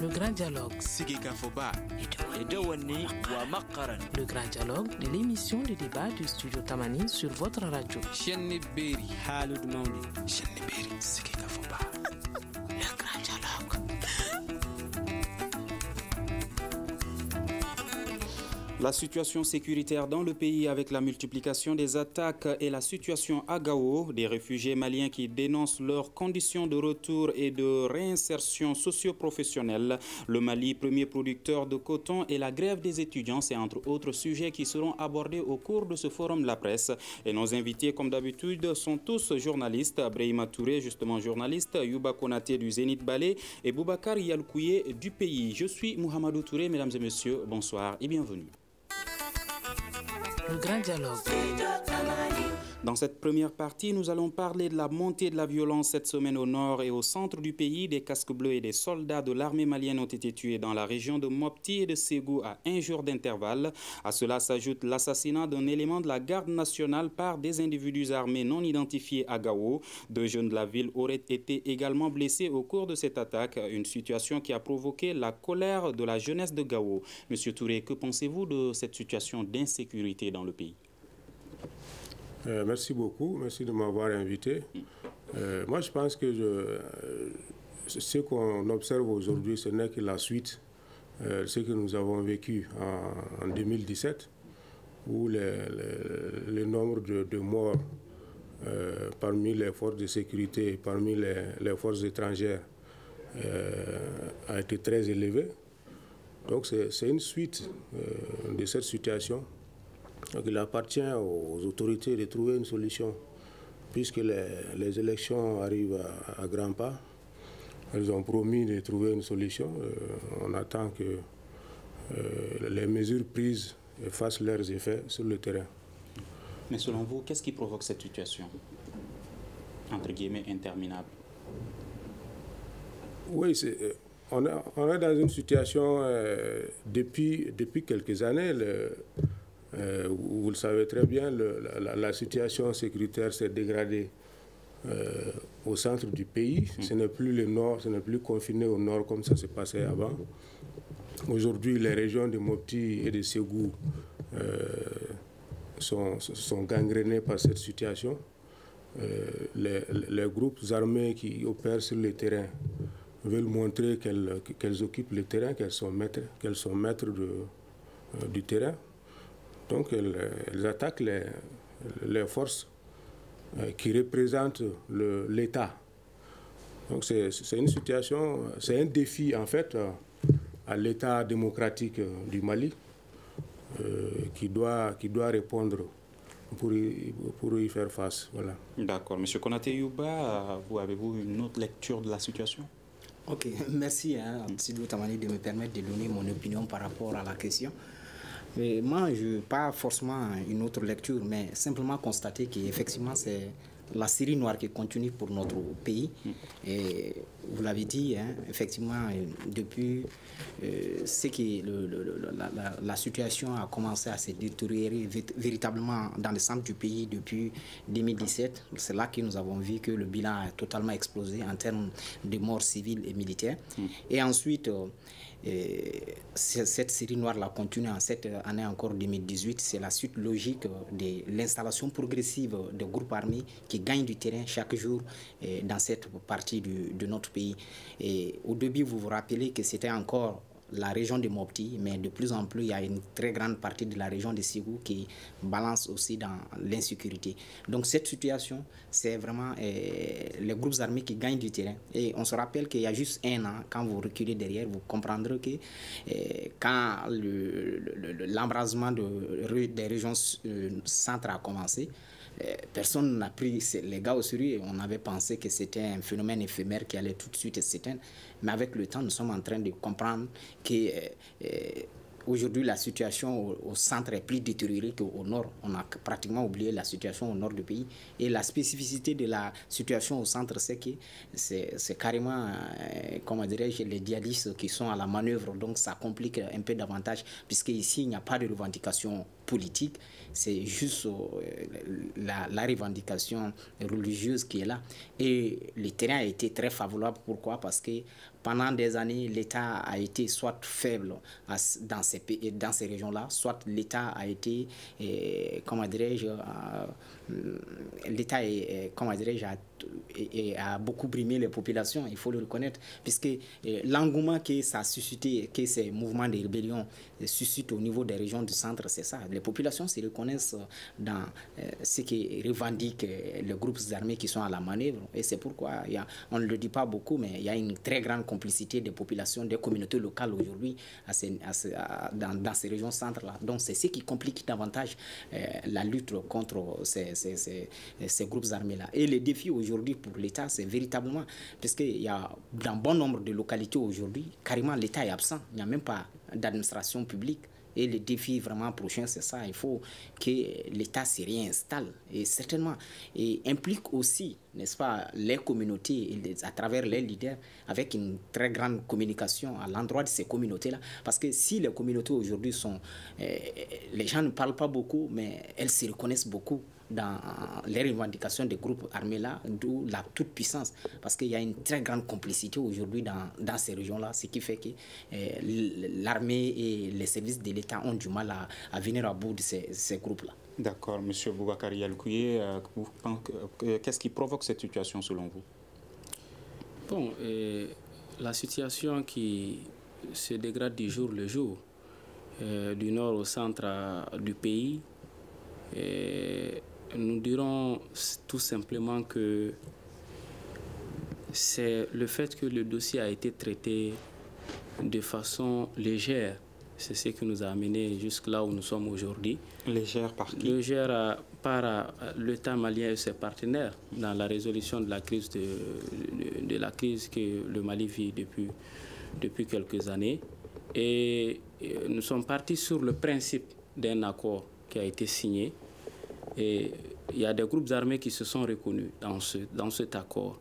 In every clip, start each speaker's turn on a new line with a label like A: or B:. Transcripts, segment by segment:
A: Le grand dialogue. Le grand dialogue de l'émission de débat du studio Tamani sur votre radio. Le grand dialogue.
B: La situation sécuritaire dans le pays avec la multiplication des attaques et la situation à Gao, des réfugiés maliens qui dénoncent leurs conditions de retour et de réinsertion socio-professionnelle, le Mali, premier producteur de coton et la grève des étudiants, c'est entre autres sujets qui seront abordés au cours de ce forum de la presse. Et nos invités, comme d'habitude, sont tous journalistes. Brahima Touré, justement journaliste, Youba Konaté du Zénith Ballet et Boubacar Yalkouye du Pays. Je suis Mouhamadou Touré, mesdames et messieurs, bonsoir et bienvenue.
A: Le grand dialogue.
B: Dans cette première partie, nous allons parler de la montée de la violence cette semaine au nord et au centre du pays. Des casques bleus et des soldats de l'armée malienne ont été tués dans la région de Mopti et de Ségou à un jour d'intervalle. À cela s'ajoute l'assassinat d'un élément de la garde nationale par des individus armés non identifiés à Gao. 2 jeunes de la ville auraient été également blessés au cours de cette attaque, une situation qui a provoqué la colère de la jeunesse de Gao. Monsieur Touré, que pensez-vous de cette situation d'insécurité dans le pays ?
C: Merci beaucoup, merci de m'avoir invité. Moi, je pense que ce qu'on observe aujourd'hui, ce n'est que la suite de ce que nous avons vécu en 2017, où le nombre de morts parmi les forces de sécurité, parmi les forces étrangères, a été très élevé. Donc, c'est une suite de cette situation. Donc, il appartient aux autorités de trouver une solution, puisque les élections arrivent à grands pas. Elles ont promis de trouver une solution. On attend que les mesures prises fassent leurs effets sur le terrain.
B: Mais selon vous, qu'est-ce qui provoque cette situation, entre guillemets, interminable?
C: Oui, on est dans une situation depuis quelques années. Vous le savez très bien, la situation sécuritaire s'est dégradée au centre du pays. Ce n'est plus le nord, ce n'est plus confiné au nord comme ça se passait avant. Aujourd'hui, les régions de Mopti et de Ségou sont gangrénées par cette situation. Les groupes armés qui opèrent sur le terrain veulent montrer qu'elles occupent le terrain, qu'elles sont maîtres du terrain. Donc, elles attaquent les forces qui représentent l'État. Donc, c'est une situation, c'est un défi, en fait, à l'État démocratique du Mali qui doit répondre pour y faire face. Voilà.
B: D'accord. Monsieur Konaté Youba, avez-vous une autre lecture de la situation?
D: Ok, merci, Sidou Tamani, de me permettre de donner mon opinion par rapport à la question. Mais moi, je n'ai pas forcément une autre lecture, mais simplement constater qu'effectivement, c'est la série noire qui continue pour notre pays. Et vous l'avez dit, effectivement, depuis la situation a commencé à se détériorer véritablement dans le centre du pays depuis 2017. C'est là que nous avons vu que le bilan a totalement explosé en termes de morts civiles et militaires. Et ensuite, cette série noire continue en cette année encore 2018. C'est la suite logique de l'installation progressive de groupes armés qui gagnent du terrain chaque jour dans cette partie de notre pays. Et au début, vous vous rappelez que c'était encore la région de Mopti, mais de plus en plus, il y a une très grande partie de la région de Ségou qui balance aussi dans l'insécurité. Donc cette situation, c'est vraiment les groupes armés qui gagnent du terrain. Et on se rappelle qu'il y a juste un an, quand vous reculez derrière, vous comprendrez que quand l'embrasement des régions centrales a commencé, personne n'a pris les gars au sérieux. On avait pensé que c'était un phénomène éphémère qui allait tout de suite s'éteindre. Mais avec le temps, nous sommes en train de comprendre que aujourd'hui, la situation au centre est plus détériorée qu'au nord. On a pratiquement oublié la situation au nord du pays. Et la spécificité de la situation au centre, c'est que c'est carrément, comment dirais-je, les djihadistes qui sont à la manœuvre. Donc ça complique un peu davantage, puisque ici, il n'y a pas de revendication politique, c'est juste la revendication religieuse qui est là. Et le terrain a été très favorable. Pourquoi? Parce que pendant des années, l'État a été soit faible dans ces régions-là, soit l'État a été, comment dirais-je, l'État a beaucoup brimé les populations, il faut le reconnaître, puisque l'engouement que ça a suscité, que ces mouvements de rébellion suscitent au niveau des régions du centre, c'est ça. Les populations se reconnaissent dans ce que revendiquent les groupes armés qui sont à la manœuvre. Et c'est pourquoi, on ne le dit pas beaucoup, mais il y a une très grande complicité des populations, des communautés locales aujourd'hui dans ces régions centres-là. Donc c'est ce qui complique davantage la lutte contre ces groupes armés-là. Et le défi aujourd'hui pour l'État, c'est véritablement, parce qu'il y a dans bon nombre de localités aujourd'hui, carrément l'État est absent. Il n'y a même pas d'administration publique. Et le défi vraiment prochain, c'est ça. Il faut que l'État se réinstalle. Et certainement, et implique aussi, n'est-ce pas, les communautés à travers les leaders, avec une très grande communication à l'endroit de ces communautés-là. Parce que si les communautés aujourd'hui sont... les gens ne parlent pas beaucoup, mais elles se reconnaissent beaucoup dans les revendications des groupes armés-là, d'où la toute-puissance. Parce qu'il y a une très grande complicité aujourd'hui dans ces régions-là, ce qui fait que l'armée et les services de l'État ont du mal à venir à bout de ces groupes-là.
B: D'accord. M. Boubacar Yalkouye, qu'est-ce qui provoque cette situation selon vous?
E: Bon, la situation qui se dégrade du jour le jour, du nord au centre du pays, nous dirons tout simplement que c'est le fait que le dossier a été traité de façon légère. C'est ce qui nous a amenés jusque là où nous sommes aujourd'hui.
B: Légère par qui?
E: Légère par l'État malien et ses partenaires dans la résolution de la crise, de la crise que le Mali vit depuis quelques années. Et nous sommes partis sur le principe d'un accord qui a été signé. Et il y a des groupes armés qui se sont reconnus dans cet accord.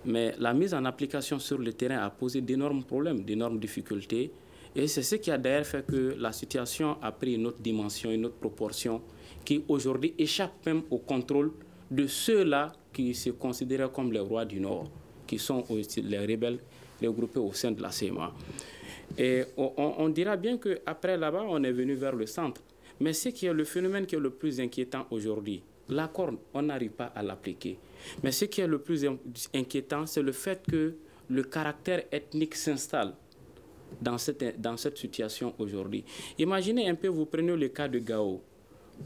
E: Mais la mise en application sur le terrain a posé d'énormes problèmes, d'énormes difficultés. Et c'est ce qui a d'ailleurs fait que la situation a pris une autre dimension, une autre proportion, qui aujourd'hui échappe même au contrôle de ceux-là qui se considèrent comme les rois du Nord, qui sont aussi les rebelles regroupés au sein de la CMA. Et on dira bien qu'après là-bas, on est venu vers le centre. Mais ce qui est le phénomène qui est le plus inquiétant aujourd'hui, l'accord, on n'arrive pas à l'appliquer. Mais ce qui est le plus inquiétant, c'est le fait que le caractère ethnique s'installe dans cette situation aujourd'hui. Imaginez un peu, vous prenez le cas de Gao.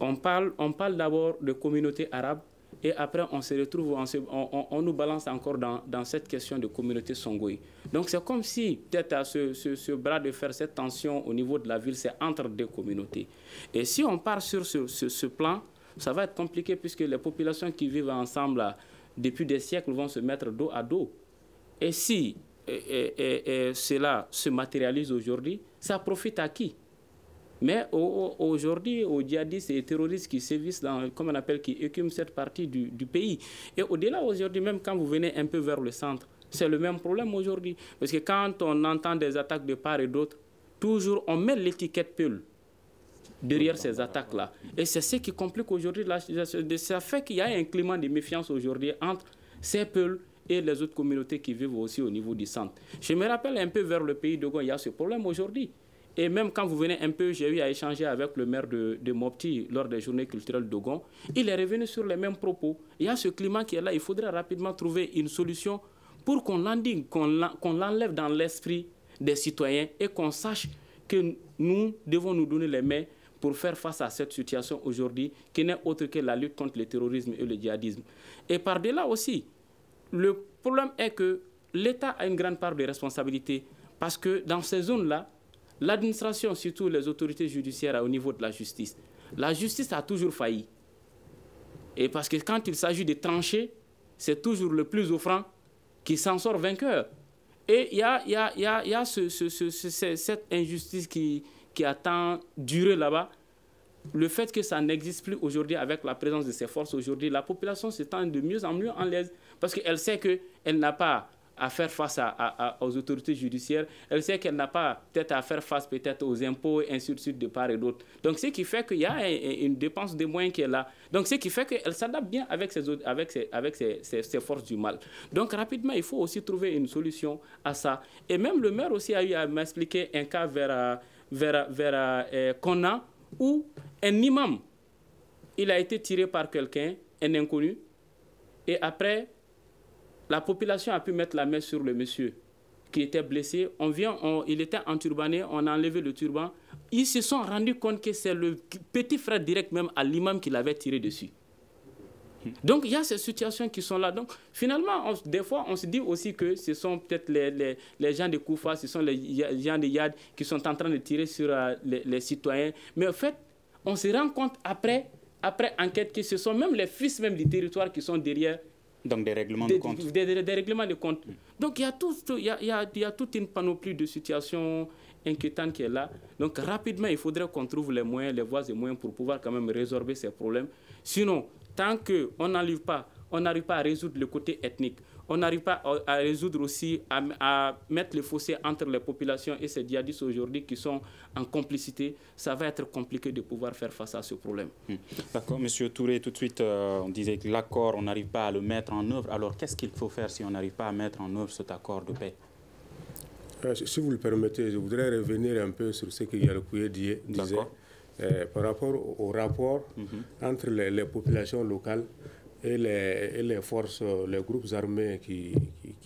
E: On parle d'abord de communauté arabe et après on se retrouve, on nous balance encore dans cette question de communauté songoï. Donc c'est comme si peut-être à ce bras de fer, cette tension au niveau de la ville, c'est entre deux communautés. Et si on part sur ce plan, ça va être compliqué puisque les populations qui vivent ensemble là, depuis des siècles vont se mettre dos à dos. Et si cela se matérialise aujourd'hui, ça profite à qui? Mais aujourd'hui, aux djihadistes et terroristes qui sévissent, comme on appelle, qui écument cette partie du pays. Et au-delà, aujourd'hui, même quand vous venez un peu vers le centre, c'est le même problème aujourd'hui. Parce que quand on entend des attaques de part et d'autre, toujours on met l'étiquette Peul derrière ces attaques-là. Et c'est ce qui complique aujourd'hui la situation. Ça fait qu'il y a un climat de méfiance aujourd'hui entre ces Peuls et les autres communautés qui vivent aussi au niveau du centre. Je me rappelle un peu vers le pays d'Ogon, il y a ce problème aujourd'hui. Et même quand vous venez un peu, j'ai eu à échanger avec le maire de Mopti lors des journées culturelles d'Ogon. Il est revenu sur les mêmes propos. Il y a ce climat qui est là. Il faudrait rapidement trouver une solution pour qu'on l'endigne, qu'on l'enlève dans l'esprit des citoyens et qu'on sache que nous devons nous donner les mains pour faire face à cette situation aujourd'hui qui n'est autre que la lutte contre le terrorisme et le djihadisme. Et par-delà aussi, le problème est que l'État a une grande part de responsabilité parce que dans ces zones-là, l'administration, surtout les autorités judiciaires au niveau de la justice a toujours failli. Et parce que quand il s'agit de trancher, c'est toujours le plus offrant qui s'en sort vainqueur. Et il y a cette injustice qui a tant duré là-bas. Le fait que ça n'existe plus aujourd'hui avec la présence de ces forces aujourd'hui, la population se tend de mieux en mieux en l'aise parce qu'elle sait qu'elle n'a pas à faire face aux autorités judiciaires. Elle sait qu'elle n'a pas peut-être à faire face peut-être aux impôts, et ainsi de suite, de part et d'autre. Donc, ce qui fait qu'il y a une dépense de moyens qui est là. Donc, ce qui fait qu'elle s'adapte bien avec ses forces du mal. Donc, rapidement, il faut aussi trouver une solution à ça. Et même le maire aussi a eu à m'expliquer un cas vers Konna, où un imam, il a été tiré par quelqu'un, un inconnu, et après, la population a pu mettre la main sur le monsieur qui était blessé. Il était enturbané, on a enlevé le turban. Ils se sont rendus compte que c'est le petit frère direct même à l'imam qui l'avait tiré dessus. Donc, il y a ces situations qui sont là. Donc, finalement, des fois, on se dit aussi que ce sont peut-être les gens de Koufa, ce sont les gens de Yad qui sont en train de tirer sur les citoyens. Mais en fait, on se rend compte après enquête que ce sont même les fils même du territoire qui sont derrière.
B: Donc des règlements de compte.
E: Des règlements de compte. Donc il y a toute une panoplie de situations inquiétantes qui est là. Donc rapidement, il faudrait qu'on trouve les moyens, les voies et moyens pour pouvoir quand même résorber ces problèmes. Sinon, tant qu'on n'arrive pas à résoudre le côté ethnique, on n'arrive pas à résoudre aussi, à mettre le fossé entre les populations et ces djihadistes aujourd'hui qui sont en complicité, ça va être compliqué de pouvoir faire face à ce problème.
B: D'accord. Monsieur Touré, tout de suite, on disait que l'accord, on n'arrive pas à le mettre en œuvre. Alors, qu'est-ce qu'il faut faire si on n'arrive pas à mettre en œuvre cet accord de paix?
C: Si vous le permettez, je voudrais revenir un peu sur ce que Yaroukoué disait par rapport au rapport entre les populations locales et les forces, les groupes armés qui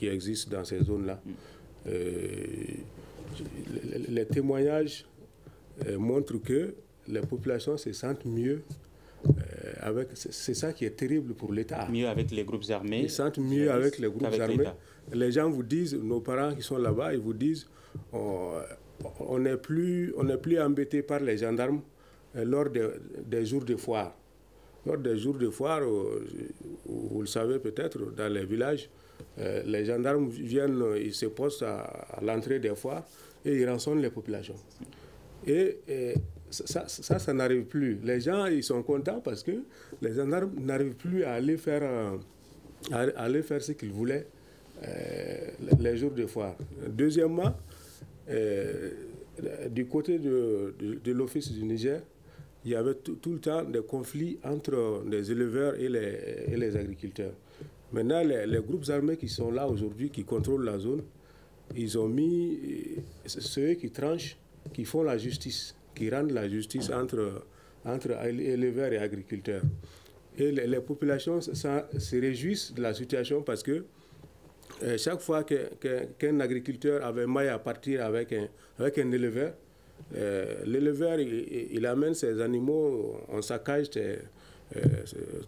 C: existent dans ces zones-là. Les témoignages montrent que les populations se sentent mieux. C'est ça qui est terrible pour l'État.
B: Mieux avec les groupes armés.
C: Ils se sentent mieux avec les groupes armés. Les gens vous disent, nos parents qui sont là-bas, ils vous disent, on n'est plus embêtés par les gendarmes lors des jours de foire. Lors des jours de foire, vous le savez peut-être, dans les villages, les gendarmes viennent, ils se postent à l'entrée des foires et ils rançonnent les populations. Et ça n'arrive plus. Les gens, ils sont contents parce que les gendarmes n'arrivent plus à aller faire ce qu'ils voulaient les jours de foire. Deuxièmement, du côté de l'Office du Niger, il y avait tout le temps des conflits entre les éleveurs et les agriculteurs. Maintenant, les groupes armés qui sont là aujourd'hui, qui contrôlent la zone, ils ont mis ceux qui tranchent, qui font la justice, qui rendent la justice entre éleveurs et agriculteurs. Et les populations se réjouissent de la situation parce que chaque fois qu'un agriculteur avait maille à partir avec un éleveur, l'éleveur, il amène ses animaux, on saccage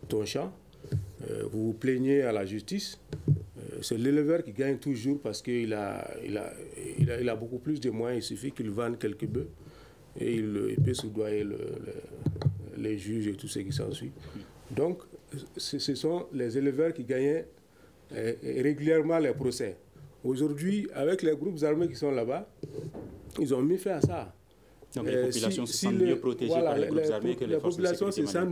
C: ton champ, vous vous plaignez à la justice, c'est l'éleveur qui gagne toujours parce qu'il a beaucoup plus de moyens, il suffit qu'il vende quelques bœufs et il peut soudoyer les juges et tout ce qui s'ensuit. Donc, ce sont les éleveurs qui gagnaient régulièrement les procès. Aujourd'hui, avec les groupes armés qui sont là-bas, ils ont mis fin à ça.
B: Donc les populations se sentent mieux protégées par les groupes armés que les forces de sécurité. Les populations se sentent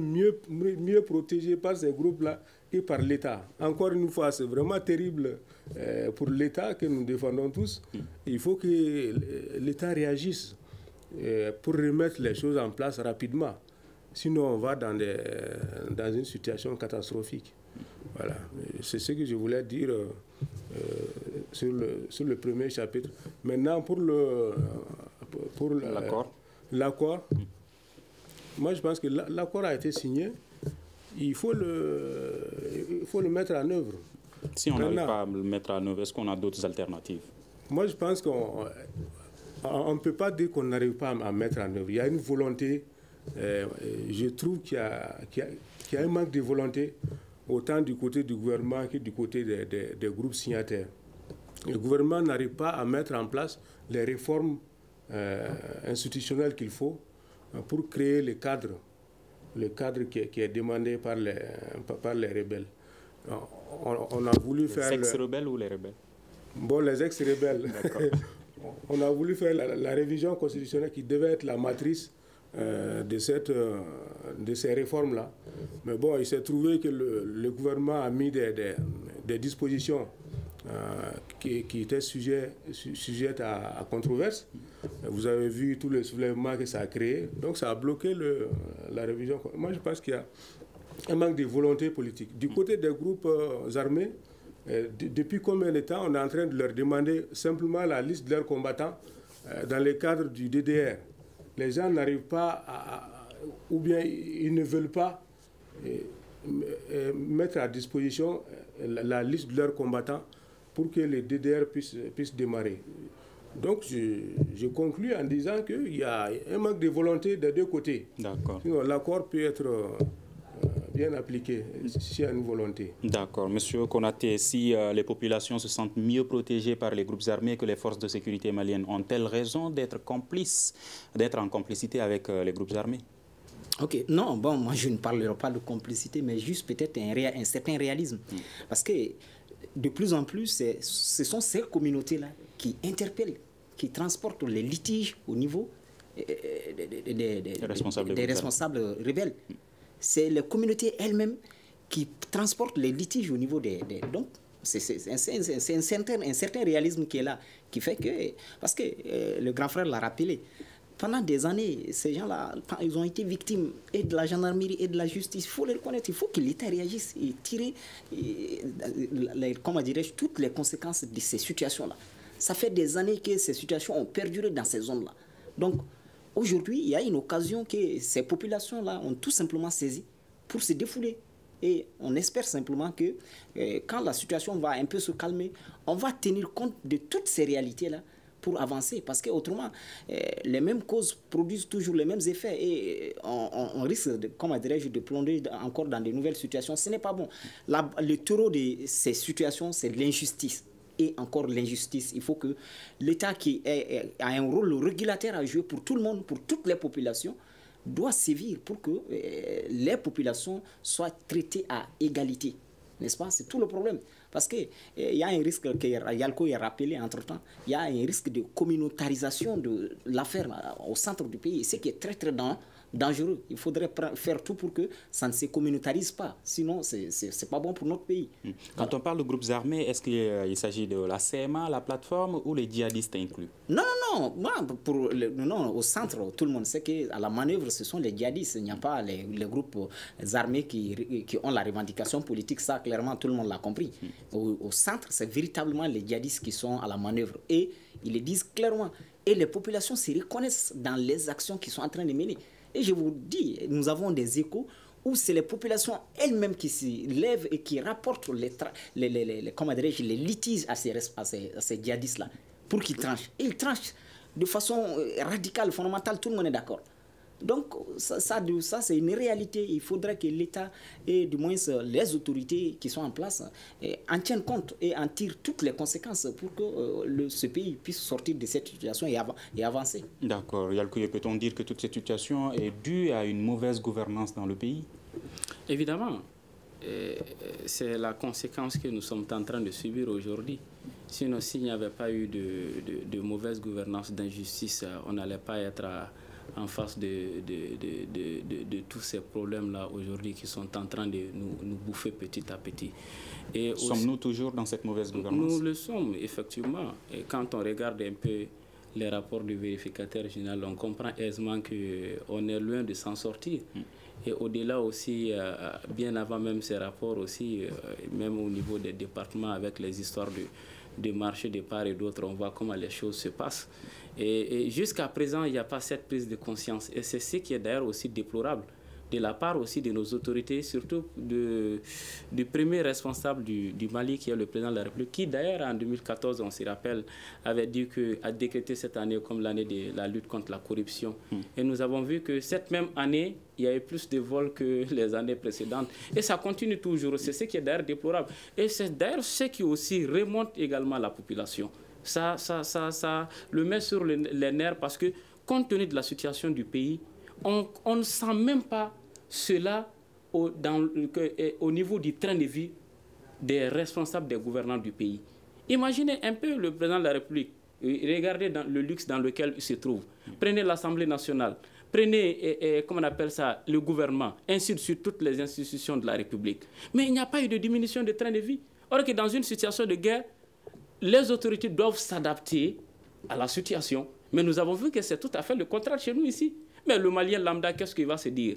C: mieux protégées par ces groupes-là et par l'État. Encore une fois, c'est vraiment terrible pour l'État que nous défendons tous. Il faut que l'État réagisse pour remettre les choses en place rapidement. Sinon, on va dans une situation catastrophique. Voilà, c'est ce que je voulais dire sur le premier chapitre. Maintenant, pour l'accord, moi je pense que l'accord a été signé, il faut le mettre en œuvre.
B: Si on n'arrive pas à le mettre en œuvre, est-ce qu'on a d'autres alternatives?
C: Moi je pense qu'on ne peut pas dire qu'on n'arrive pas à mettre en œuvre. Il y a une volonté, je trouve qu'il y a un manque de volonté, autant du côté du gouvernement que du côté des groupes signataires. Le gouvernement n'arrive pas à mettre en place les réformes institutionnelles qu'il faut pour créer le cadre qui est demandé par les rebelles. On a voulu faire...
B: Les ex-rebelles ou les rebelles?
C: Bon, les ex-rebelles. On a voulu faire la révision constitutionnelle qui devait être la matrice de ces réformes-là. Mais bon, il s'est trouvé que le gouvernement a mis des dispositions qui était sujette à controverse. Vous avez vu tous les soulèvements que ça a créé. Donc ça a bloqué la révision. Moi, je pense qu'il y a un manque de volonté politique. Du côté des groupes armés, depuis combien de temps on est en train de leur demander simplement la liste de leurs combattants dans le cadre du DDR. Les gens n'arrivent pas ou bien ils ne veulent pas mettre à disposition la liste de leurs combattants pour que les DDR puissent démarrer. Donc, je conclus en disant qu'il y a un manque de volonté des deux côtés.
B: D'accord.
C: Sinon, l'accord peut être bien appliqué s'il y a une volonté.
B: D'accord. Monsieur Konaté, si les populations se sentent mieux protégées par les groupes armés que les forces de sécurité maliennes, ont-elles raison d'être complices, d'être en complicité avec les groupes armés?
D: Ok, non, bon, moi je ne parlerai pas de complicité, mais juste peut-être un certain réalisme. Parce que de plus en plus, ce sont ces communautés-là qui interpellent, qui transportent les litiges au niveau des responsables rebelles. C'est les communautés elles-mêmes qui transportent les litiges au niveau donc, c'est un certain réalisme qui est là, qui fait que, parce que le grand frère l'a rappelé, pendant des années, ces gens-là, ils ont été victimes et de la gendarmerie et de la justice. Il faut les reconnaître, il faut que l'État réagisse et tire, comment dirais-je, toutes les conséquences de ces situations-là. Ça fait des années que ces situations ont perduré dans ces zones-là. Donc, aujourd'hui, il y a une occasion que ces populations-là ont tout simplement saisi pour se défouler. Et on espère simplement que quand la situation va un peu se calmer, on va tenir compte de toutes ces réalités-là pour avancer. Parce qu'autrement, les mêmes causes produisent toujours les mêmes effets et on risque, comment dirais-je, de plonger encore dans de nouvelles situations. Ce n'est pas bon. Le terreau de ces situations, c'est l'injustice. Et encore l'injustice. Il faut que l'État qui a un rôle régulateur à jouer pour tout le monde, pour toutes les populations, doit sévir pour que les populations soient traitées à égalité. N'est-ce pas? C'est tout le problème. Parce qu'il y a un risque, que Yalko a rappelé entre-temps, il y a un risque de communautarisation de l'affaire au centre du pays, ce qui est très très dangereux. Il faudrait faire tout pour que ça ne se communautarise pas. Sinon, c'est pas bon pour notre pays.
B: Quand on parle de groupes armés, est-ce qu'il s'agit de la CMA, la plateforme ou les djihadistes inclus?
D: Non, non, non. Moi, non, au centre, tout le monde sait qu'à la manœuvre, ce sont les djihadistes. Il n'y a pas les groupes armés qui ont la revendication politique. Ça, clairement, tout le monde l'a compris. Au centre, c'est véritablement les djihadistes qui sont à la manœuvre. Et ils le disent clairement. Et les populations se reconnaissent dans les actions qu'ils sont en train de mener. Et je vous dis, nous avons des échos où c'est les populations elles-mêmes qui se lèvent et qui rapportent les litiges à ces djihadistes-là pour qu'ils tranchent. Et ils tranchent de façon radicale, fondamentale, tout le monde est d'accord. Donc ça c'est une réalité. Il faudrait que l'État et du moins les autorités qui sont en place en tiennent compte et en tirent toutes les conséquences pour que ce pays puisse sortir de cette situation et avancer.
B: D'accord. Yalkouye, peut-on dire que toute cette situation est due à une mauvaise gouvernance dans le pays?
E: Évidemment. C'est la conséquence que nous sommes en train de subir aujourd'hui. Sinon, s'il n'y avait pas eu de mauvaise gouvernance, d'injustice, on n'allait pas être en face de tous ces problèmes-là aujourd'hui qui sont en train de nous bouffer petit à petit.
B: Sommes-nous toujours dans cette mauvaise gouvernance?
E: Nous le sommes, effectivement. Et quand on regarde un peu les rapports du vérificateur général, on comprend aisément qu'on est loin de s'en sortir. Et au-delà aussi, bien avant même ces rapports aussi, même au niveau des départements avec les histoires de marché de part et d'autre, on voit comment les choses se passent. Et jusqu'à présent, il n'y a pas cette prise de conscience. Et c'est ce qui est d'ailleurs aussi déplorable de la part aussi de nos autorités, surtout du premier responsable du Mali, qui est le président de la République, qui d'ailleurs en 2014, on se rappelle, avait dit a décrété cette année comme l'année de la lutte contre la corruption. Et nous avons vu que cette même année, il y a eu plus de vols que les années précédentes. Et ça continue toujours. C'est ce qui est d'ailleurs déplorable. Et c'est d'ailleurs ce qui aussi remonte également à la population. Ça le met sur les nerfs parce que, compte tenu de la situation du pays, on ne sent même pas cela au niveau du train de vie des responsables, des gouvernants du pays. Imaginez un peu le président de la République, regardez dans le luxe dans lequel il se trouve. Prenez l'Assemblée nationale, prenez, comment on appelle ça, le gouvernement, ainsi de suite, toutes les institutions de la République. Mais il n'y a pas eu de diminution de train de vie. Or que dans une situation de guerre, les autorités doivent s'adapter à la situation. Mais nous avons vu que c'est tout à fait le contraire chez nous ici. Mais le Malien lambda, qu'est-ce qu'il va se dire?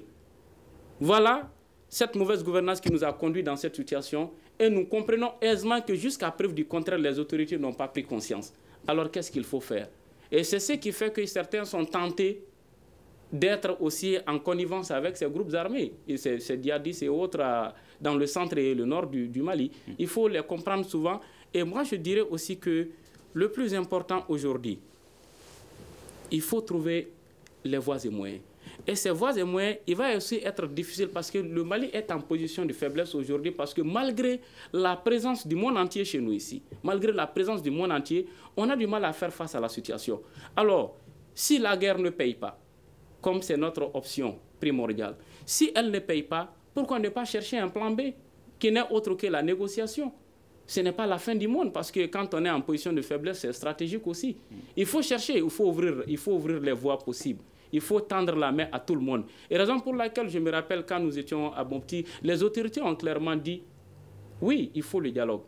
E: Voilà cette mauvaise gouvernance qui nous a conduit dans cette situation. Et nous comprenons aisément que jusqu'à preuve du contraire, les autorités n'ont pas pris conscience. Alors qu'est-ce qu'il faut faire? Et c'est ce qui fait que certains sont tentés d'être aussi en connivence avec ces groupes armés, et ces djihadistes et autres dans le centre et le nord du Mali. Il faut les comprendre souvent. Et moi, je dirais aussi que le plus important aujourd'hui, il faut trouver les voies et moyens. Et ces voies et moyens, il va aussi être difficile parce que le Mali est en position de faiblesse aujourd'hui parce que malgré la présence du monde entier chez nous ici, malgré la présence du monde entier, on a du mal à faire face à la situation. Alors, si la guerre ne paye pas, comme c'est notre option primordiale, si elle ne paye pas, pourquoi ne pas chercher un plan B qui n'est autre que la négociation? Ce n'est pas la fin du monde parce que quand on est en position de faiblesse, c'est stratégique aussi. Il faut chercher, il faut ouvrir les voies possibles. Il faut tendre la main à tout le monde. Et raison pour laquelle je me rappelle quand nous étions à Mopti, les autorités ont clairement dit oui, il faut le dialogue.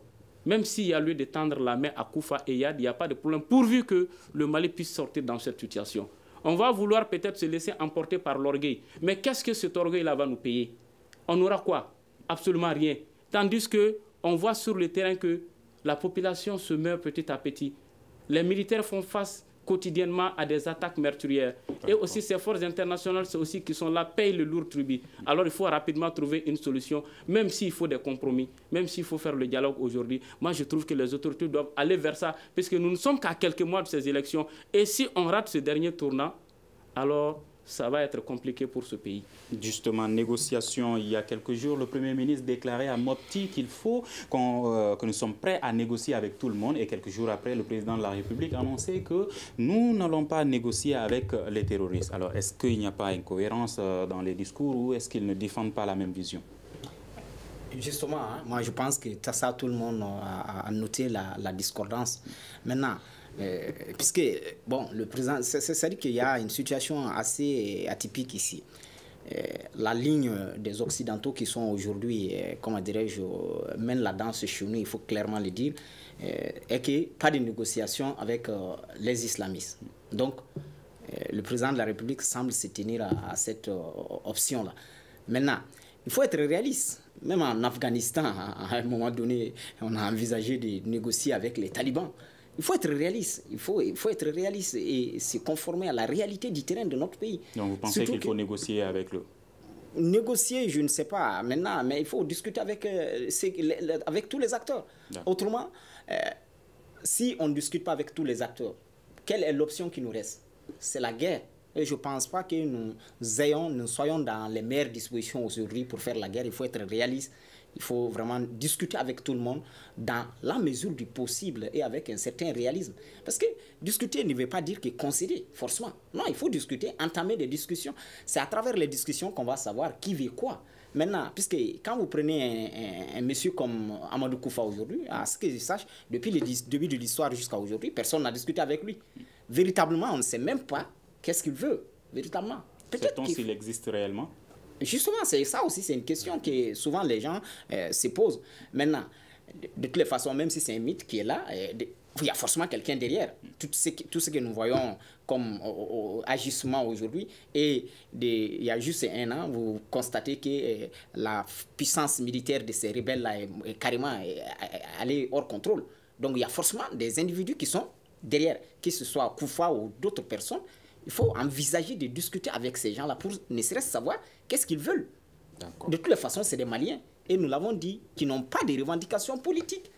E: Même s'il y a lieu de tendre la main à Koufa et Yad, il n'y a pas de problème, pourvu que le Mali puisse sortir dans cette situation. On va vouloir peut-être se laisser emporter par l'orgueil. Mais qu'est-ce que cet orgueil-là va nous payer? On aura quoi? Absolument rien. Tandis qu'on voit sur le terrain que la population se meurt petit à petit. Les militaires font face quotidiennement à des attaques meurtrières. Et aussi ces forces internationales, c'est aussi qui sont là, payent le lourd tribut. Alors il faut rapidement trouver une solution, même s'il faut des compromis, même s'il faut faire le dialogue aujourd'hui. Moi, je trouve que les autorités doivent aller vers ça, puisque nous ne sommes qu'à quelques mois de ces élections. Et si on rate ce dernier tournant, alors ça va être compliqué pour ce pays.
B: Justement, négociation, il y a quelques jours, le Premier ministre déclarait à Mopti qu'il faut que nous sommes prêts à négocier avec tout le monde. Et quelques jours après, le président de la République annonçait que nous n'allons pas négocier avec les terroristes. Alors, est-ce qu'il n'y a pas incohérence dans les discours ou est-ce qu'ils ne défendent pas la même vision?
D: Justement, hein, moi je pense que ça, tout le monde a noté la discordance. Maintenant, puisque, bon, le président, c'est-à-dire qu'il y a une situation assez atypique ici. La ligne des Occidentaux qui sont aujourd'hui, comment dirais-je, mènent la danse chez nous, il faut clairement le dire, est que pas de négociation avec les islamistes. Donc, le président de la République semble se tenir à cette option-là. Maintenant, il faut être réaliste. Même en Afghanistan, à un moment donné, on a envisagé de négocier avec les talibans. Il faut être réaliste. Il faut être réaliste et se conformer à la réalité du terrain de notre pays.
B: Donc vous pensez qu'il faut négocier avec le...
D: Négocier, je ne sais pas maintenant, mais il faut discuter avec tous les acteurs. Autrement, si on ne discute pas avec tous les acteurs, quelle est l'option qui nous reste? C'est la guerre. Et je ne pense pas que nous soyons dans les meilleures dispositions aujourd'hui pour faire la guerre. Il faut être réaliste. Il faut vraiment discuter avec tout le monde dans la mesure du possible et avec un certain réalisme. Parce que discuter ne veut pas dire que concéder, forcément. Non, il faut discuter, entamer des discussions. C'est à travers les discussions qu'on va savoir qui veut quoi. Maintenant, puisque quand vous prenez un monsieur comme Amadou Koufa aujourd'hui, à ce que je sache, depuis le début de l'histoire jusqu'à aujourd'hui, personne n'a discuté avec lui. Véritablement, on ne sait même pas qu'est-ce qu'il veut, véritablement.
B: Sait-on s'il existe réellement?
D: Justement, c'est ça aussi, c'est une question que souvent les gens se posent. Maintenant, de toutes les façons, même si c'est un mythe qui est là, il y a forcément quelqu'un derrière. Tout ce que nous voyons comme agissement aujourd'hui, et il y a juste un an, vous constatez que la puissance militaire de ces rebelles-là est carrément allée hors contrôle. Donc il y a forcément des individus qui sont derrière, que ce soit Koufa ou d'autres personnes. Il faut envisager de discuter avec ces gens-là pour ne serait-ce savoir qu'est-ce qu'ils veulent. De toutes les façons, c'est des Maliens. Et nous l'avons dit, qui n'ont pas de revendications politiques.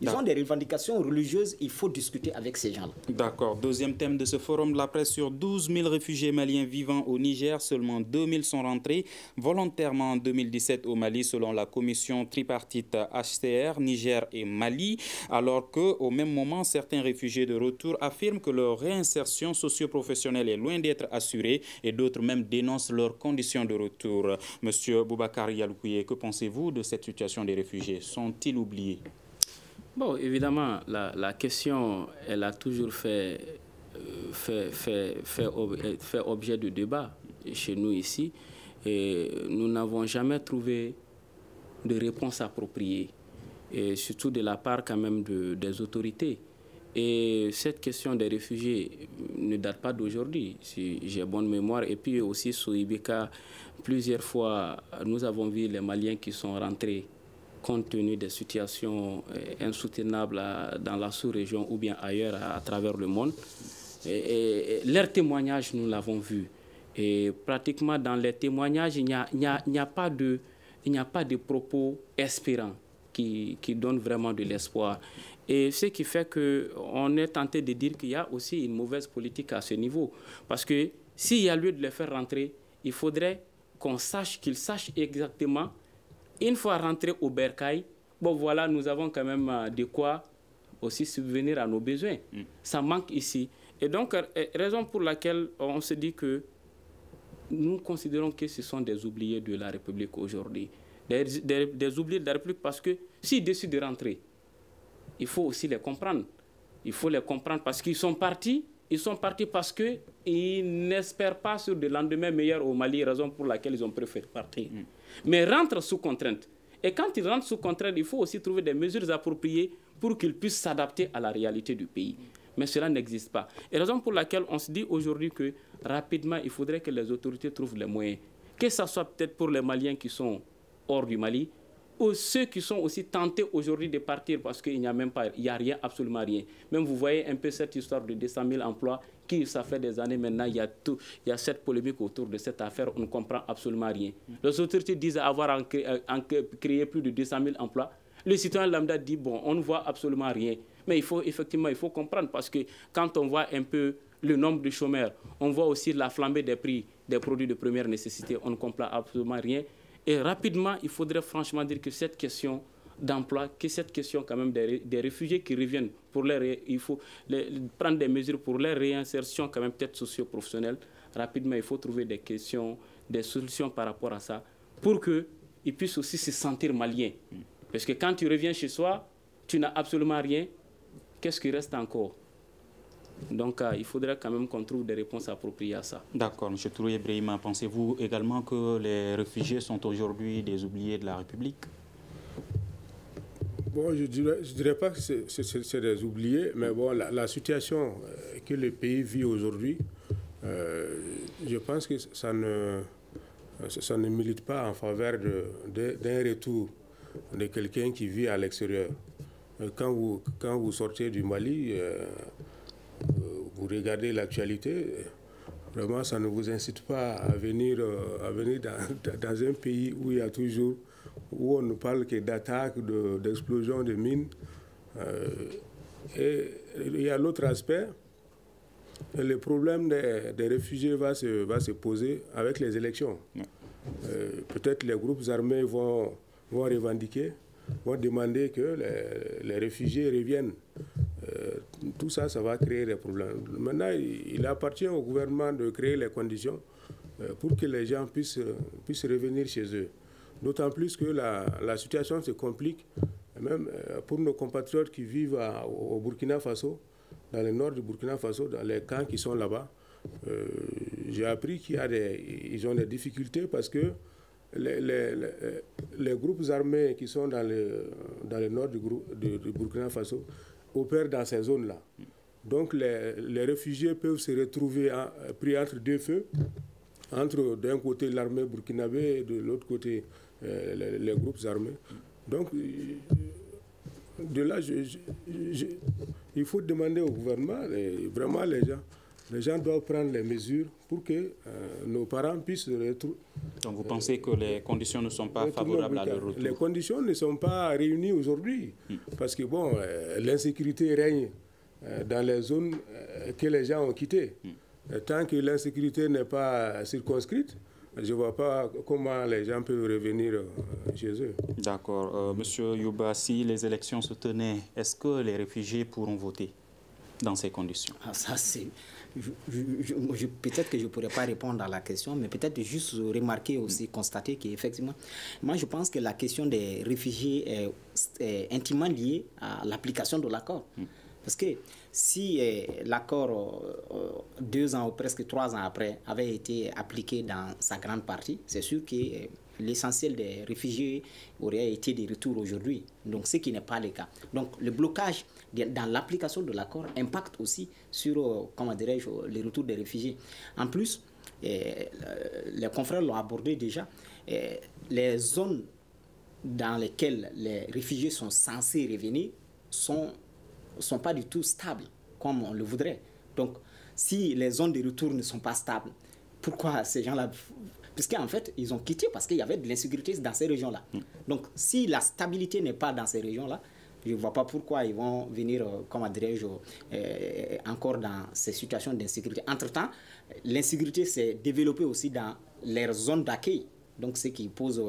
D: Ils ont des revendications religieuses, il faut discuter avec ces gens-là.
B: D'accord. Deuxième thème de ce forum de la presse, sur 12 000 réfugiés maliens vivant au Niger, seulement 2 000 sont rentrés volontairement en 2017 au Mali, selon la commission tripartite HCR, Niger et Mali, alors qu'au même moment, certains réfugiés de retour affirment que leur réinsertion socio-professionnelle est loin d'être assurée et d'autres même dénoncent leurs conditions de retour. Monsieur Boubacar Yaloukouyé, que pensez-vous de cette situation des réfugiés? Sont-ils oubliés?
E: Bon, évidemment, la question, elle a toujours fait objet de débat chez nous ici. Et nous n'avons jamais trouvé de réponse appropriée. et surtout de la part quand même des autorités. Et cette question des réfugiés ne date pas d'aujourd'hui, si j'ai bonne mémoire. Et puis aussi sur Ibeka, plusieurs fois, nous avons vu les Maliens qui sont rentrés compte tenu des situations insoutenables dans la sous-région ou bien ailleurs à travers le monde. Et leurs témoignages, nous l'avons vu. Et pratiquement dans les témoignages, il n'y a pas de propos espérants qui donnent vraiment de l'espoir. Et ce qui fait qu'on est tenté de dire qu'il y a aussi une mauvaise politique à ce niveau. Parce que s'il y a lieu de les faire rentrer, il faudrait qu'ils sachent exactement, une fois rentrés au Bercail, bon voilà, nous avons quand même de quoi aussi subvenir à nos besoins. Ça manque ici. Et donc, raison pour laquelle on se dit que nous considérons que ce sont des oubliés de la République aujourd'hui. Des oubliés de la République parce que s'ils décident de rentrer, il faut aussi les comprendre. Il faut les comprendre parce qu'ils sont partis. Ils sont partis parce qu'ils n'espèrent pas sur des lendemains meilleurs au Mali, raison pour laquelle ils ont préféré partir. Mais rentrent sous contrainte. Et quand ils rentrent sous contrainte, il faut aussi trouver des mesures appropriées pour qu'ils puissent s'adapter à la réalité du pays. Mais cela n'existe pas. Et raison pour laquelle on se dit aujourd'hui que rapidement, il faudrait que les autorités trouvent les moyens. Que ce soit peut-être pour les Maliens qui sont hors du Mali, ou ceux qui sont aussi tentés aujourd'hui de partir parce qu'il n'y a même pas, il n'y a rien, absolument rien. Même vous voyez un peu cette histoire de 200 000 emplois qui, ça fait des années maintenant, il y a cette polémique autour de cette affaire, on ne comprend absolument rien. Les autorités disent avoir créé plus de 200 000 emplois. Le citoyen lambda dit, bon, on ne voit absolument rien. Mais effectivement, il faut comprendre parce que quand on voit un peu le nombre de chômeurs, on voit aussi la flambée des prix des produits de première nécessité, on ne comprend absolument rien. Et rapidement, il faudrait franchement dire que cette question d'emploi, que cette question quand même des réfugiés qui reviennent, il faut prendre des mesures pour leur réinsertion quand même peut-être socio-professionnelle. Rapidement, il faut trouver des solutions par rapport à ça pour qu'ils puissent aussi se sentir maliens. Parce que quand tu reviens chez soi, tu n'as absolument rien. Qu'est-ce qui reste encore? Donc, il faudrait quand même qu'on trouve des réponses appropriées à ça.
B: D'accord. M. Touré Brahima, pensez-vous également que les réfugiés sont aujourd'hui des oubliés de la République?
C: Bon, je dirais pas que c'est des oubliés, mais bon, la situation que le pays vit aujourd'hui, je pense que ça ne milite pas en faveur d'un retour de quelqu'un qui vit à l'extérieur. Quand vous sortez du Mali, vous regardez l'actualité, vraiment ça ne vous incite pas à venir dans un pays où il y a toujours, où on ne parle que d'attaques, d'explosions de mines. Et il y a l'autre aspect, le problème des réfugiés va se poser avec les élections. Peut-être les groupes armés vont revendiquer, vont demander que les réfugiés reviennent. Tout ça, ça va créer des problèmes. Maintenant, il appartient au gouvernement de créer les conditions pour que les gens puissent revenir chez eux. D'autant plus que la situation se complique, même pour nos compatriotes qui vivent au Burkina Faso, dans le nord du Burkina Faso, dans les camps qui sont là-bas. J'ai appris qu'ils ont des difficultés parce que les groupes armés qui sont dans le nord du Burkina Faso opèrent dans ces zones-là. Donc les réfugiés peuvent se retrouver pris entre deux feux, entre d'un côté l'armée burkinabé et de l'autre côté les groupes armés. Donc de là, il faut demander au gouvernement, vraiment les gens doivent prendre les mesures pour que nos parents puissent retrouver.
B: Donc vous pensez que les conditions ne sont pas favorables à leur retour?
C: Les conditions ne sont pas réunies aujourd'hui. Parce que bon, l'insécurité règne dans les zones que les gens ont quittées. Tant que l'insécurité n'est pas circonscrite, je ne vois pas comment les gens peuvent revenir chez eux.
B: D'accord. Monsieur Youba, si les élections se tenaient, est-ce que les réfugiés pourront voter dans ces conditions?
D: Ça, c'est... peut-être que je ne pourrais pas répondre à la question, mais peut-être juste remarquer aussi, constater qu'effectivement, moi je pense que la question des réfugiés est intimement liée à l'application de l'accord. Parce que si l'accord, 2 ans ou presque 3 ans après, avait été appliqué dans sa grande partie, c'est sûr que l'essentiel des réfugiés aurait été de retour aujourd'hui. Donc, ce qui n'est pas le cas. Donc, le blocage dans l'application de l'accord impacte aussi sur, comment dirais-je, les retours des réfugiés. En plus, les confrères l'ont abordé déjà, les zones dans lesquelles les réfugiés sont censés revenir sont pas du tout stables, comme on le voudrait. Donc, si les zones de retour ne sont pas stables, pourquoi ces gens-là... Puisqu'en fait, ils ont quitté parce qu'il y avait de l'insécurité dans ces régions-là. Donc, si la stabilité n'est pas dans ces régions-là, je ne vois pas pourquoi ils vont venir, comment dirais-je, encore dans ces situations d'insécurité. Entre-temps, l'insécurité s'est développée aussi dans leurs zones d'accueil. Donc, ce qui pose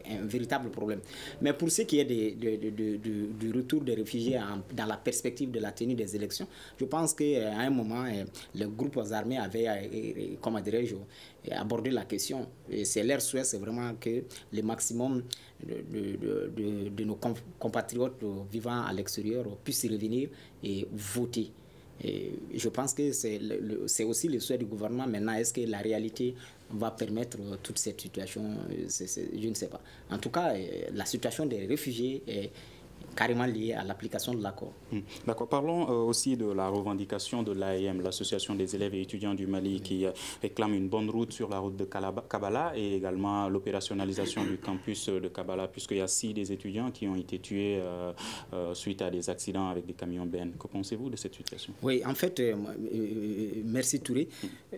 D: un véritable problème. Mais pour ce qui est du retour des réfugiés dans la perspective de la tenue des élections, je pense qu'à un moment, les groupes armés avaient, comment dirais-je, abordé la question. Et c'est leur souhait, c'est vraiment que le maximum de nos compatriotes vivant à l'extérieur puissent revenir et voter. Et je pense que c'est aussi le souhait du gouvernement. Maintenant, est-ce que la réalité va permettre toute cette situation? Je ne sais pas. En tout cas, la situation des réfugiés est carrément liée à l'application de l'accord.
B: D'accord. Parlons aussi de la revendication de l'AEM, l'Association des élèves et étudiants du Mali, qui réclame une bonne route sur la route de Kabala et également l'opérationnalisation du campus de Kabala, puisqu'il y a 6 des étudiants qui ont été tués suite à des accidents avec des camions BN. Que pensez-vous de cette situation?
D: Oui, en fait, merci Touré.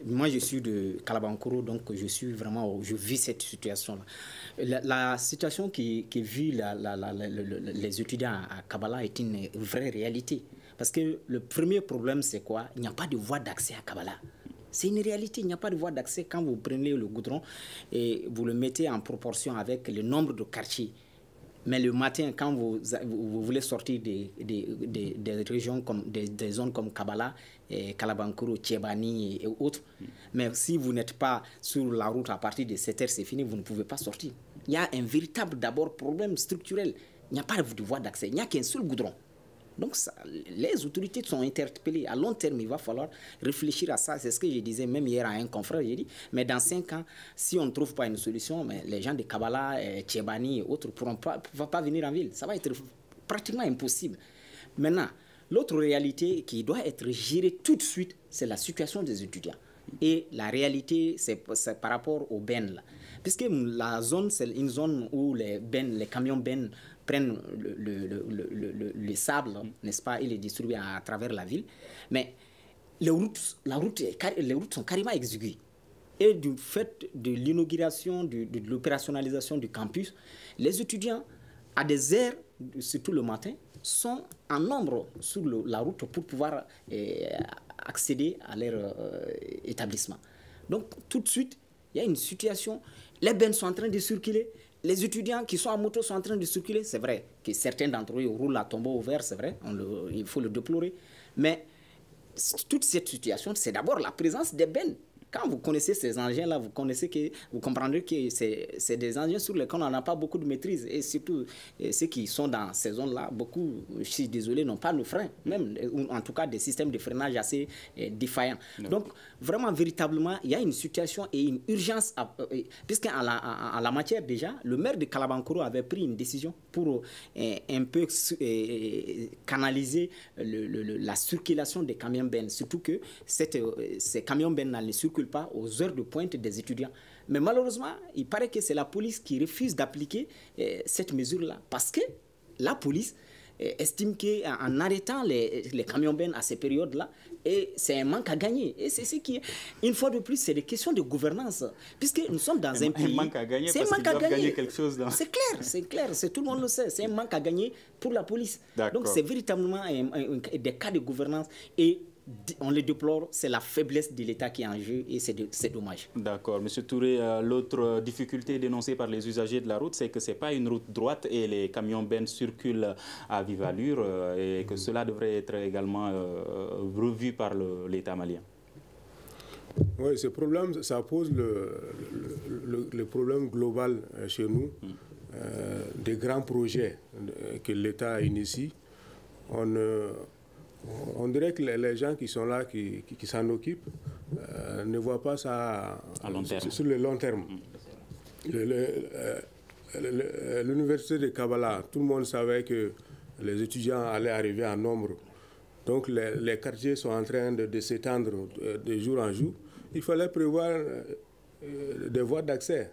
D: Moi, je suis de Kalabankoro, donc je vis cette situation-là. La situation qui vit les étudiants à Kabala est une vraie réalité. Parce que le premier problème, c'est quoi? Il n'y a pas de voie d'accès à Kabala. C'est une réalité, il n'y a pas de voie d'accès. Quand vous prenez le goudron et vous le mettez en proportion avec le nombre de quartiers, mais le matin, quand vous voulez sortir des régions, comme des zones comme Kabala, Kalabankoro, Tchébani et autres, mais si vous n'êtes pas sur la route à partir de 7 heures, c'est fini, vous ne pouvez pas sortir. Il y a un véritable d'abord problème structurel. Il n'y a pas de voie d'accès, il n'y a qu'un seul goudron. Donc, les autorités sont interpellées. À long terme, il va falloir réfléchir à ça. C'est ce que je disais même hier à un confrère. J'ai dit, mais dans 5 ans, si on ne trouve pas une solution, mais les gens de Kabala, Tchébani et autres ne vont pas venir en ville. Ça va être pratiquement impossible. Maintenant, l'autre réalité qui doit être gérée tout de suite, c'est la situation des étudiants. Et la réalité, c'est par rapport aux bennes. Puisque la zone, c'est une zone où les camions bennes prennent le sable, n'est-ce pas, et les distribuent à travers la ville. Mais les routes sont carrément exiguës. Et du fait de l'inauguration, de l'opérationnalisation du campus, les étudiants, à des heures, surtout le matin, sont en nombre sur la route pour pouvoir accéder à leur établissement. Donc, tout de suite, il y a une situation, les bennes sont en train de circuler, les étudiants qui sont en moto sont en train de circuler. C'est vrai que certains d'entre eux roulent à tombeau ouvert, c'est vrai, il faut le déplorer. Mais toute cette situation, c'est d'abord la présence des bennes. Quand vous connaissez ces engins-là, vous comprendrez que c'est des engins sur lesquels on n'a pas beaucoup de maîtrise. Et surtout, ceux qui sont dans ces zones-là, beaucoup, je suis désolé, n'ont pas le frein, même, ou en tout cas des systèmes de freinage assez défaillants. Donc, vraiment, véritablement, il y a une situation et une urgence, puisqu'en la matière déjà, le maire de Kalabankoro avait pris une décision pour un peu canaliser la circulation des camions bennes, surtout que ces camions bennes ne circulent pas aux heures de pointe des étudiants. Mais malheureusement, il paraît que c'est la police qui refuse d'appliquer cette mesure-là. Parce que la police estime qu'en arrêtant les camions bennes à ces périodes-là, c'est un manque à gagner. Et c'est ce qui est, une fois de plus, c'est des questions de gouvernance. Puisque nous sommes dans un pays...
B: Un manque à gagner parce qu'ils doivent gagner quelque chose.
D: C'est clair, tout le monde le sait. C'est un manque à gagner pour la police. Donc c'est véritablement des cas de gouvernance. Et on les déplore, c'est la faiblesse de l'État qui est en jeu et c'est dommage.
B: D'accord. Monsieur Touré, l'autre difficulté dénoncée par les usagers de la route, c'est que ce n'est pas une route droite et les camions bennes circulent à vive allure et que cela devrait être également revu par l'État malien.
C: Oui, ce problème, ça pose le problème global chez nous, des grands projets que l'État initie. On dirait que les gens qui sont là, qui s'en occupent, ne voient pas ça
B: à long terme.
C: Sur le long terme. l'université de Kabbalah, tout le monde savait que les étudiants allaient arriver en nombre. Donc les quartiers sont en train de s'étendre de jour en jour. Il fallait prévoir des voies d'accès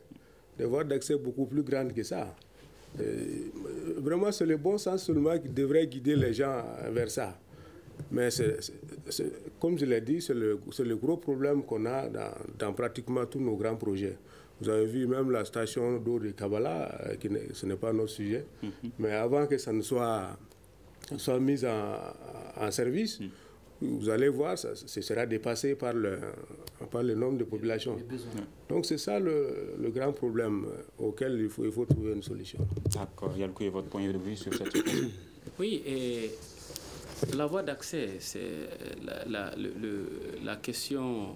C: beaucoup plus grandes que ça. Vraiment, c'est le bon sens seulement qui devrait guider les gens vers ça. Mais comme je l'ai dit, c'est le gros problème qu'on a dans pratiquement tous nos grands projets. Vous avez vu même la station d'eau de Kabbalah, ce n'est pas notre sujet, mais avant que ça ne soit mis en service, vous allez voir, ce sera dépassé par le nombre de populations. Donc c'est ça le grand problème auquel il faut trouver une solution.
B: D'accord. Yalkou, votre point de vue sur cette situation?
E: Oui, et la voie d'accès, c'est la question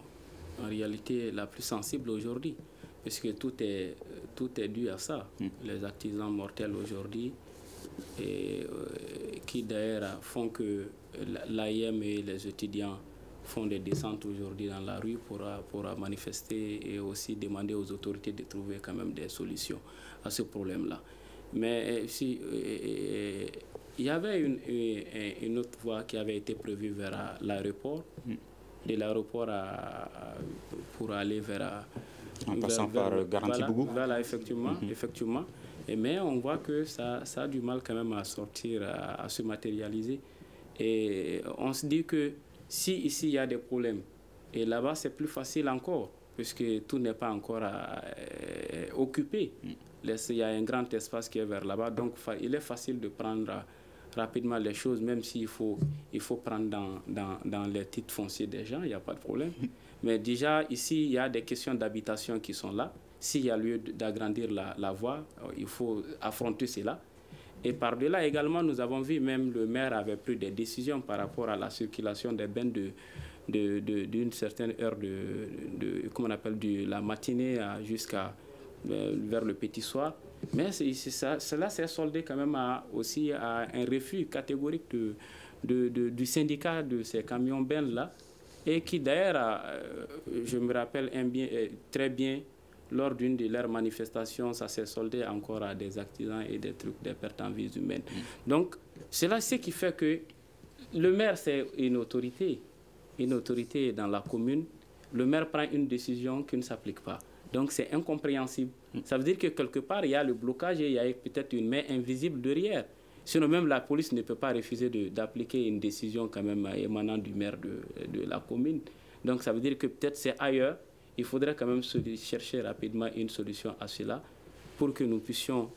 E: en réalité la plus sensible aujourd'hui, puisque tout est dû à ça. Les accidents mortels aujourd'hui, qui d'ailleurs font que l'AIM et les étudiants font des descentes aujourd'hui dans la rue pour manifester et aussi demander aux autorités de trouver quand même des solutions à ce problème-là. Mais si il y avait une autre voie qui avait été prévue vers l'aéroport, de l'aéroport pour aller vers...
B: En passant par Garanti-Bougou.
E: Voilà, effectivement. Mais on voit que ça a du mal quand même à sortir, à se matérialiser. Et on se dit que si ici il y a des problèmes, et là-bas c'est plus facile encore, puisque tout n'est pas encore occupé. Il y a un grand espace qui est vers là-bas, donc il est facile de prendre rapidement les choses, même s'il faut prendre dans les titres fonciers des gens, il n'y a pas de problème. Mais déjà, ici, il y a des questions d'habitation qui sont là. S'il y a lieu d'agrandir la voie, il faut affronter cela. Et par-delà également, nous avons vu, même le maire avait pris des décisions par rapport à la circulation des bennes d'une certaine heure comment on appelle, de la matinée jusqu'à vers le petit soir. Mais cela s'est soldé quand même aussi à un refus catégorique du syndicat de ces camions bennes-là, et qui d'ailleurs, je me rappelle très bien, lors d'une de leurs manifestations, ça s'est soldé encore à des accidents et des pertes en vies humaines. Donc, c'est ce qui fait que le maire, c'est une autorité dans la commune. Le maire prend une décision qui ne s'applique pas. Donc, c'est incompréhensible. Ça veut dire que quelque part, il y a le blocage et il y a peut-être une main invisible derrière. Sinon, même la police ne peut pas refuser d'appliquer une décision quand même émanant du maire de la commune. Donc, ça veut dire que peut-être c'est ailleurs. Il faudrait quand même chercher rapidement une solution à cela pour que nous puissions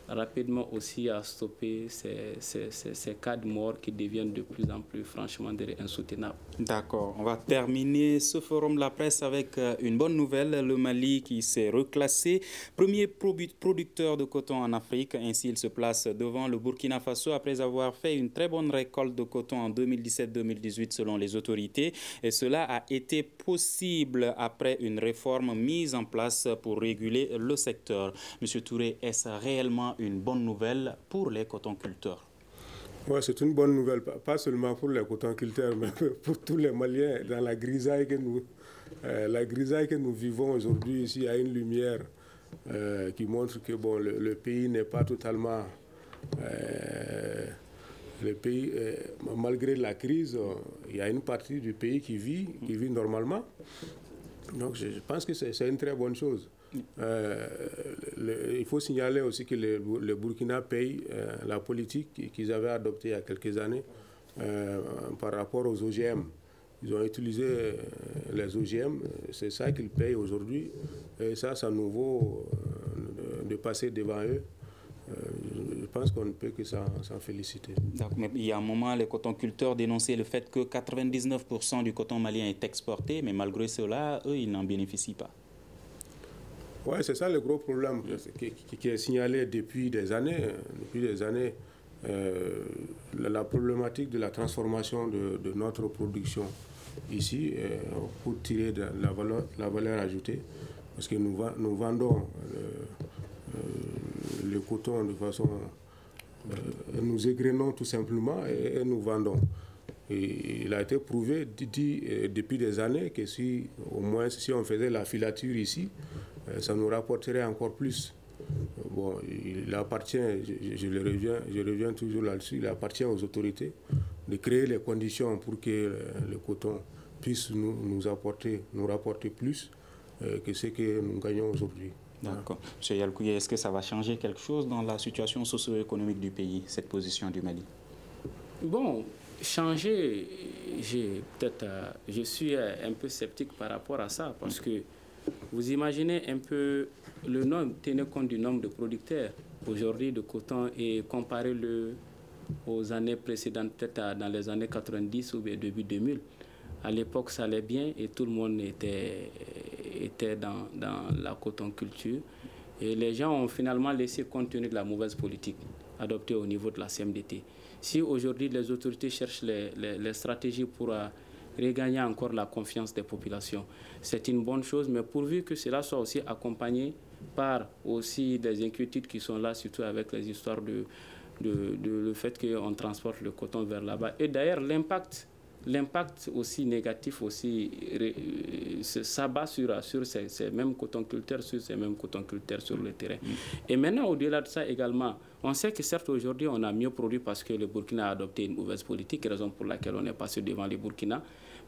E: rapidement aussi à stopper ces cas de mort qui deviennent de plus en plus franchement insoutenables.
B: D'accord. On va terminer ce forum de la presse avec une bonne nouvelle. Le Mali qui s'est reclassé premier producteur de coton en Afrique. Ainsi, il se place devant le Burkina Faso après avoir fait une très bonne récolte de coton en 2017-2018 selon les autorités. Et cela a été possible après une réforme mise en place pour réguler le secteur. Monsieur Touré, est-ce réellement une bonne nouvelle pour les cotonculteurs?
C: Oui, c'est une bonne nouvelle, pas seulement pour les cotonculteurs, mais pour tous les Maliens. Dans la grisaille que nous vivons aujourd'hui, ici, il y a une lumière qui montre que bon, le pays n'est pas totalement... le pays, malgré la crise, il y a une partie du pays qui vit normalement. Donc je pense que c'est une très bonne chose. Il faut signaler aussi que le Burkina paye la politique qu'ils avaient adoptée il y a quelques années par rapport aux OGM. Ils ont utilisé les OGM, c'est ça qu'ils payent aujourd'hui. Et ça nous vaut de passer devant eux. Je pense qu'on ne peut que s'en féliciter.
B: Donc, mais il y a un moment, les cotonculteurs dénonçaient le fait que 99% du coton malien est exporté, mais malgré cela, eux, ils n'en bénéficient pas.
C: Oui, c'est ça le gros problème qui est signalé depuis des années. La problématique de la transformation de notre production ici pour tirer de la valeur ajoutée. Parce que nous vendons le coton de façon... nous égrenons tout simplement et nous vendons. Et il a été prouvé depuis des années que si on faisait la filature ici, ça nous rapporterait encore plus. bon, il appartient, je reviens toujours là-dessus, il appartient aux autorités de créer les conditions pour que le coton puisse nous rapporter plus que ce que nous gagnons aujourd'hui.
B: D'accord. M. Yalkouye, est-ce que ça va changer quelque chose dans la situation socio-économique du pays, cette position du Mali?
E: Bon, changer, je suis un peu sceptique par rapport à ça, parce que vous imaginez un peu le nombre, tenez compte du nombre de producteurs aujourd'hui de coton et comparez-le aux années précédentes, peut-être dans les années 90 ou début 2000. À l'époque, ça allait bien et tout le monde était dans la cotonculture. Et les gens ont finalement laissé compte tenu de la mauvaise politique adoptée au niveau de la CMDT. Si aujourd'hui les autorités cherchent les stratégies pour regagner encore la confiance des populations, c'est une bonne chose, mais pourvu que cela soit aussi accompagné par aussi des inquiétudes qui sont là, surtout avec les histoires le fait qu'on transporte le coton vers là-bas. Et d'ailleurs, l'impact aussi négatif aussi s'abat sur ces mêmes cotonculteurs, sur le terrain. Et maintenant, au-delà de ça également, on sait que certes aujourd'hui on a mieux produit parce que le Burkina a adopté une mauvaise politique, raison pour laquelle on est passé devant le Burkina.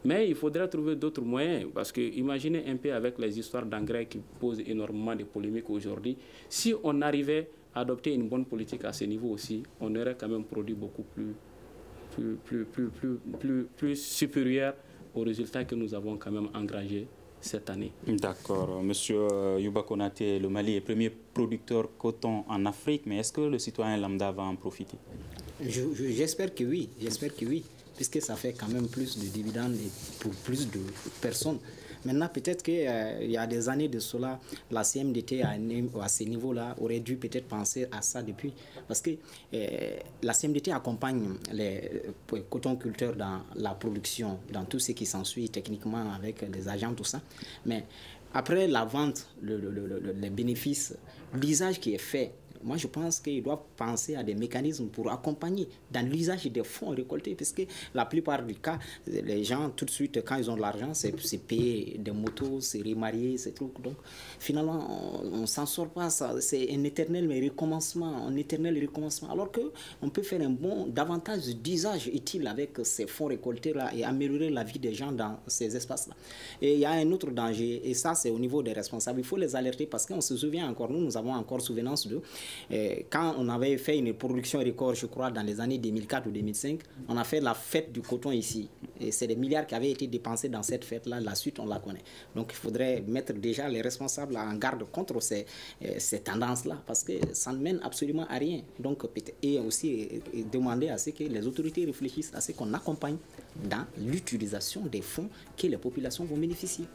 E: Mais il faudrait trouver d'autres moyens, parce que imaginez un peu avec les histoires d'engrais qui posent énormément de polémiques aujourd'hui, si on arrivait à adopter une bonne politique à ce niveau aussi, on aurait quand même produit beaucoup plus supérieur aux résultats que nous avons quand même engrangés cette année.
B: D'accord. Monsieur Youba Konaté, le Mali est premier producteur coton en Afrique, mais est-ce que le citoyen lambda va en profiter?
D: J'espère que oui, puisque ça fait quand même plus de dividendes et pour plus de personnes. Maintenant, peut-être qu'il y a des années de cela, la CMDT à ce niveau-là aurait dû peut-être penser à ça depuis. Parce que la CMDT accompagne les cotonculteurs dans la production, dans tout ce qui s'ensuit techniquement avec les agents, tout ça. Mais après la vente, les bénéfices, l'usage qui est fait, moi, je pense qu'ils doivent penser à des mécanismes pour accompagner dans l'usage des fonds récoltés. Parce que la plupart du cas, les gens, tout de suite, quand ils ont de l'argent, c'est payer des motos, c'est remarier, ces trucs. Donc, finalement, on ne s'en sort pas. C'est un éternel recommencement, Alors qu'on peut faire davantage d'usage utile avec ces fonds récoltés-là et améliorer la vie des gens dans ces espaces-là. Et il y a un autre danger, et ça, c'est au niveau des responsables. Il faut les alerter parce qu'on se souvient encore, nous avons encore souvenance d'eux. Quand on avait fait une production record, je crois, dans les années 2004 ou 2005, on a fait la fête du coton ici. Et c'est des milliards qui avaient été dépensés dans cette fête-là. La suite, on la connaît. Donc, il faudrait mettre déjà les responsables en garde contre ces tendances-là, parce que ça ne mène absolument à rien. Donc, et aussi demander à ce que les autorités réfléchissent à ce qu'on accompagne dans l'utilisation des fonds que les populations vont bénéficier.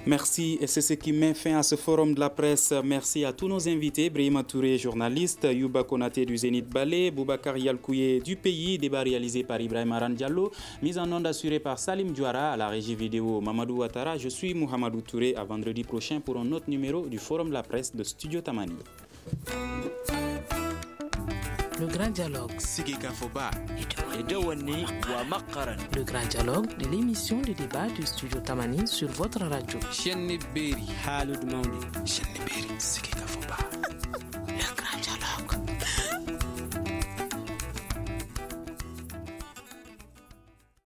B: Merci, et c'est ce qui met fin à ce forum de la presse. Merci à tous nos invités, Brahima Touré, journaliste, Youba Konaté du Zénith Ballet, Boubacar Yalkouye du Pays, débat réalisé par Ibrahim Aran Diallo, mise en onde assurée par Salim Diouara, à la régie vidéo Mamadou Ouattara. Je suis Mohamedou Touré, à vendredi prochain pour un autre numéro du forum de la presse de Studio Tamani.
A: Le grand dialogue. Le grand dialogue de l'émission de débat du Studio Tamani sur votre radio.